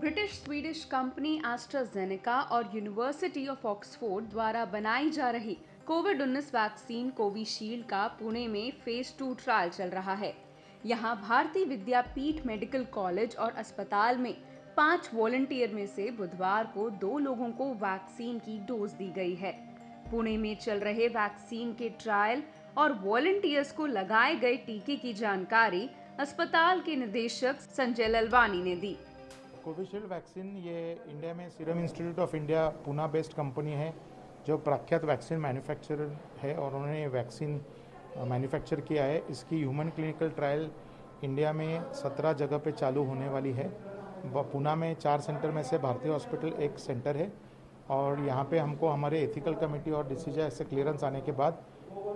British Swedish company AstraZeneca और university of Oxford द्वारा बनाई जा रही कोविड-19 वैक्सीन कोविशील्ड का पुणे में फेज 2 ट्रायल चल रहा है। यहां भारतीय विद्यापीठ मेडिकल कॉलेज और अस्पताल में 5 वॉलंटियर में से बुधवार को 2 लोगों को वैक्सीन की डोज दी गई है। पुणे में चल रहे वैक्सीन के ट्रायल और वॉलंटियर्स को लगाए गए टीके की जानकारी अस्पताल के निदेशक संजय ललवानी ने दी। कोविशील्ड वैक्सीन ये इंडिया में serum institute of India Poona based company है जो प्रख्यात वैक्सीन मैन्युफैक्चरर है और उन्होंने वैक्सीन मैन्युफैक्चर किया है। इसकी ह्यूमन क्लिनिकल ट्रायल इंडिया में 17 जगह पे चालू होने वाली है। पूना में 4 सेंटर में से भारतीय हॉस्पिटल एक सेंटर है और यहाँ पे हमको हमारे एथिकल कमेटी और डिसीजन से क्लियरेंस आने के बाद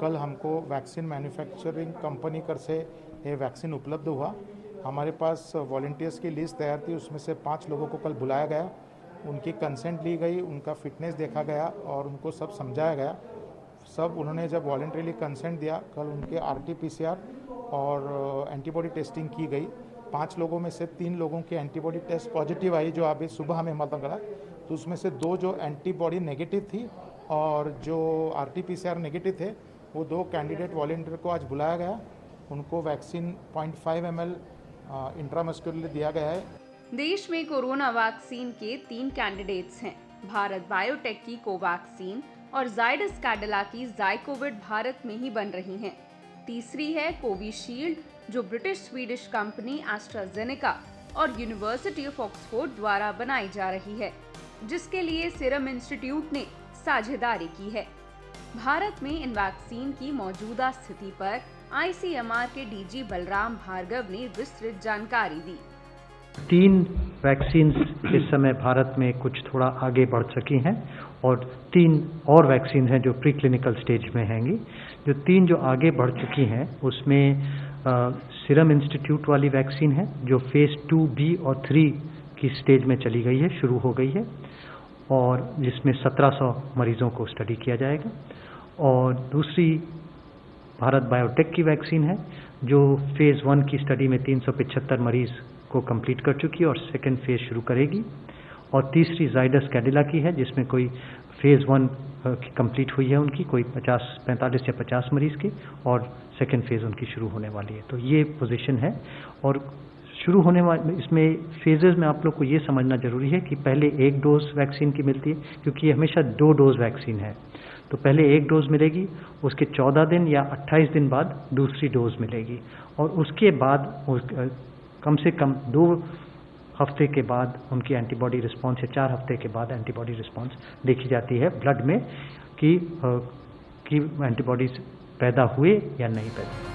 कल हमको वैक्सीन मैन्युफैक्चरिंग कंपनी कर से ये वैक्सीन उपलब्ध हुआ। हमारे पास वॉलंटियर्स की लिस्ट तैयार थी, उसमें से 5 लोगों को कल बुलाया गया, उनकी कंसेंट ली गई, उनका फिटनेस देखा गया और उनको सब समझाया गया। सब उन्होंने जब वॉलंटरीली कंसेंट दिया, कल उनके RT-PCR और एंटीबॉडी टेस्टिंग की गई। 5 लोगों में से 3 लोगों की एंटीबॉडी टेस्ट पॉजिटिव आई जो अभी सुबह हमें मालूम करा, तो उसमें से 2 जो एंटीबॉडी नेगेटिव थी और जो RT-PCR नेगेटिव थे वो 2 कैंडिडेट वॉलंटियर को आज बुलाया गया। उनको वैक्सीन 0.5 ml इंट्रामस्कुलरली दिया गया है। देश में कोरोना वैक्सीन के 3 कैंडिडेट्स हैं, भारत बायोटेक की कोवैक्सीन और जाइडस कैडिला की जाइकोविड भारत में ही बन रही हैं। तीसरी है कोविशील्ड जो ब्रिटिश स्वीडिश कंपनी एस्ट्राजेनेका और यूनिवर्सिटी ऑफ ऑक्सफोर्ड द्वारा बनाई जा रही है, जिसके लिए सीरम इंस्टीट्यूट ने साझेदारी की है। भारत में इन वैक्सीन की मौजूदा स्थिति पर ICMR के DG बलराम भार्गव ने विस्तृत जानकारी दी। 3 वैक्सीन इस समय भारत में कुछ थोड़ा आगे बढ़ चुकी हैं और 3 और वैक्सीन हैं जो प्री क्लिनिकल स्टेज में हैंगी। जो 3 जो आगे बढ़ चुकी हैं उसमें सीरम इंस्टीट्यूट वाली वैक्सीन है जो फेज 2B और 3 की स्टेज में चली गई है, शुरू हो गई है और जिसमें 1700 मरीजों को स्टडी किया जाएगा। और दूसरी भारत बायोटेक की वैक्सीन है जो फेज़ 1 की स्टडी में 375 मरीज को कंप्लीट कर चुकी है और सेकेंड फेज़ शुरू करेगी। और तीसरी जाइडस कैडिला की है जिसमें कोई फेज़ 1 की कंप्लीट हुई है उनकी, कोई 45 या 50 मरीज की, और सेकेंड फेज़ उनकी शुरू होने वाली है। तो ये पोजीशन है और शुरू होने वाले इसमें फेजेस में आप लोग को ये समझना जरूरी है कि पहले 1 डोज वैक्सीन की मिलती है, क्योंकि ये हमेशा 2 डोज वैक्सीन है। तो पहले 1 डोज मिलेगी, उसके 14 दिन या 28 दिन बाद दूसरी डोज मिलेगी और उसके बाद कम से कम 2 हफ्ते के बाद उनकी एंटीबॉडी रिस्पांस या 4 हफ्ते के बाद एंटीबॉडी रिस्पांस देखी जाती है ब्लड में कि एंटीबॉडीज पैदा हुए या नहीं पैदा।